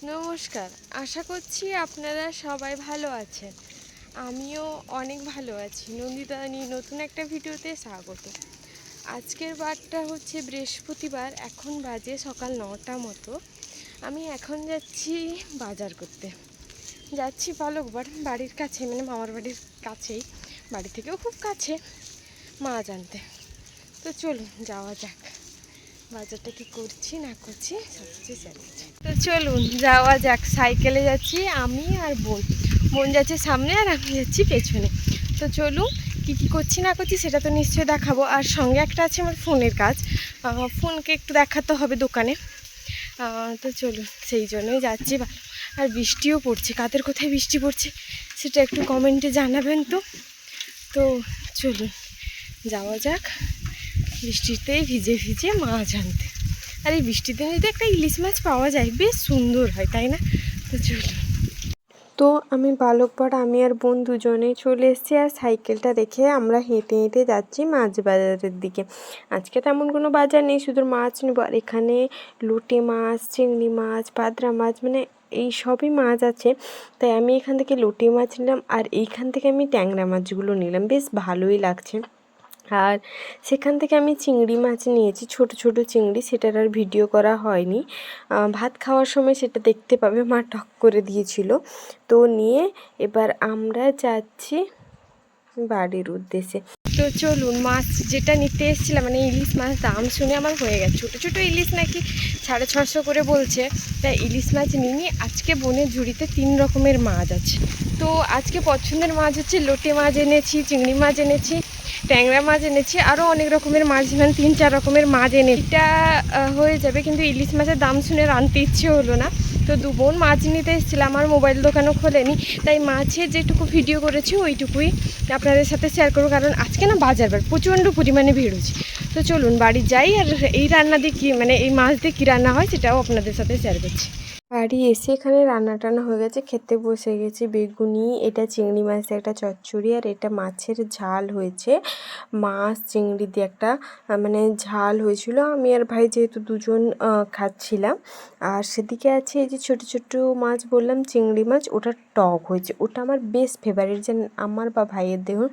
নমস্কার, আশা করছি আপনারা সবাই ভালো আছেন। আমিও অনেক ভালো আছি। নন্দিতা নতুন একটা ভিডিওতে স্বাগত। আজকের বারটা হচ্ছে বৃহস্পতিবার, এখন বাজে সকাল 9টা মতো। আমি এখন যাচ্ছি বাজার করতে। যাচ্ছি বাড়ির কাছে, মানে মামার বাড়ির কাছেই, বাড়ি থেকেও খুব কাছে, মাছ আনতে। তো চলুন যাওয়া যাক। বাজারটা কি করছি না করছি সব কিছু শেয়ার করছি। তো চলুন যাওয়া যাক। সাইকেলে যাচ্ছি আমি আর বোন যাচ্ছে সামনে আর আমি যাচ্ছি পেছনে। তো চলুন কি কি করছি না করছি সেটা তো নিশ্চয়ই দেখাবো। আর সঙ্গে একটা আছে আমার ফোনের কাজ, ফোনকে একটু দেখাতে হবে দোকানে। তো চলুন সেই জন্যই যাচ্ছি। আর বৃষ্টিও পড়ছে, কাদের কোথায় বৃষ্টি পড়ছে সেটা একটু কমেন্টে জানাবেন। তো চলুন যাওয়া যাক বৃষ্টিতেই ভিজে ভিজে মাছ আনতে। আর এই বৃষ্টির দিনে যদি একটা ইলিশ মাছ পাওয়া যায় বেশ সুন্দর হয়, তাই না? তো চলুন। তো আমি আমি আর বোন দুজনেই চলে এসেছি। আর সাইকেলটা রেখে আমরা হেঁটে হেঁটে যাচ্ছি মাছ বাজারের দিকে। আজকে তেমন কোনো বাজার নেই, শুধু মাছ নেব। আর এখানে লুটে মাছ, চিংড়ি মাছ, পাদরা মাছ, মানে এই সবই মাছ আছে। তাই আমি এখান থেকে লুটে মাছ নিলাম আর এইখান থেকে আমি ট্যাংরা মাছগুলো নিলাম, বেশ ভালোই লাগছে। আর সেখান থেকে আমি চিংড়ি মাছ নিয়েছি, ছোট ছোট চিংড়ি, সেটার আর ভিডিও করা হয়নি। ভাত খাওয়ার সময় সেটা দেখতে পাবে, মা টক করে দিয়েছিল। তো নিয়ে এবার আমরা যাচ্ছি বাড়ির উদ্দেশ্যে। তো চলুন, মাছ যেটা নিতে এসেছিলাম, মানে ইলিশ মাছ, দাম শুনে আমার হয়ে গেছে। ছোটো ছোটো ইলিশ নাকি 650 করে বলছে। তাই ইলিশ মাছ নিয়ে আজকে বোনের ঝুড়িতে 3 রকমের মাছ আছে। তো আজকে পছন্দের মাছ হচ্ছে লোটে মাছ এনেছি, চিংড়ি মাছ এনেছি, ট্যাংরা মাছ এনেছি, আরও অনেক রকমের মাছ, মানে 3-4 রকমের মাছ এনেছি। এটা হয়ে যাবে, কিন্তু ইলিশ মাছের দাম শুনে আনতে ইচ্ছে হলো না। তো দু বোন মাছ নিতে এসেছিলাম, আমার মোবাইল দোকানও খোলেনি। তাই মাছের যেটুকু ভিডিও করেছি ওইটুকুই আপনাদের সাথে শেয়ার করবো, কারণ আজকে না বাজার প্রচণ্ড পরিমাণে ভিড় হচ্ছে। তো চলুন বাড়ি যাই, আর এই রান্না দিয়ে কী, মানে এই মাছ দিয়ে কী রান্না হয় সেটাও আপনাদের সাথে শেয়ার করছি। বাড়ি এসে এখানে রান্না টান্না হয়ে গেছে, খেতে বসে গেছি। বেগুনি, এটা চিংড়ি মাছের একটা চচ্চড়ি, আর এটা মাছের ঝাল হয়েছে। মাছ চিংড়ি দিয়ে একটা মানে ঝাল হয়েছিল। আমি আর ভাই যেহেতু দুজন খাচ্ছিলাম। আর সেদিকে আছে এই যে ছোটো ছোটো মাছ বললাম, চিংড়ি মাছ, ওটা টক হয়েছে। ওটা আমার বেশ ফেভারিট, যে আমার বা ভাইয়ের দেখুন।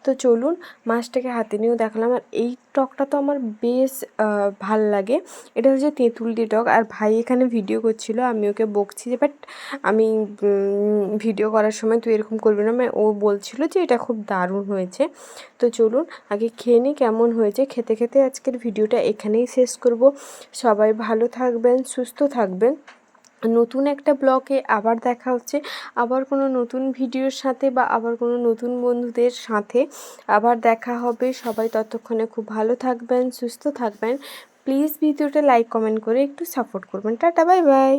তো চলুন মাছটাকে হাতে নিয়েও দেখালাম। আর এই টকটা তো আমার বেশ ভাল লাগে। এটা হচ্ছে তেঁতুল দিয়ে টক। আর ভাই এখানে ভিডিও করছিল, আমি ওকে বকছি যে বাট আমি ভিডিও করার সময় তুই এরকম করবি না, মানে ও বলছিল যে এটা খুব দারুণ হয়েছে। তো চলুন আগে খেয়ে নিই কেমন হয়েছে। খেতে খেতে আজকের ভিডিওটা এখানেই শেষ করব। সবাই ভালো থাকবেন, সুস্থ থাকবেন। নতুন একটা ব্লগে আবার দেখা হচ্ছে, আবার কোনো নতুন ভিডিওর সাথে, বা আবার কোনো নতুন বন্ধুদের সাথে আবার দেখা হবে। সবাই ততক্ষণে খুব ভালো থাকবেন, সুস্থ থাকবেন। প্লিজ ভিডিওটা লাইক কমেন্ট করে একটু সাপোর্ট করবেন। Tata, bye bye.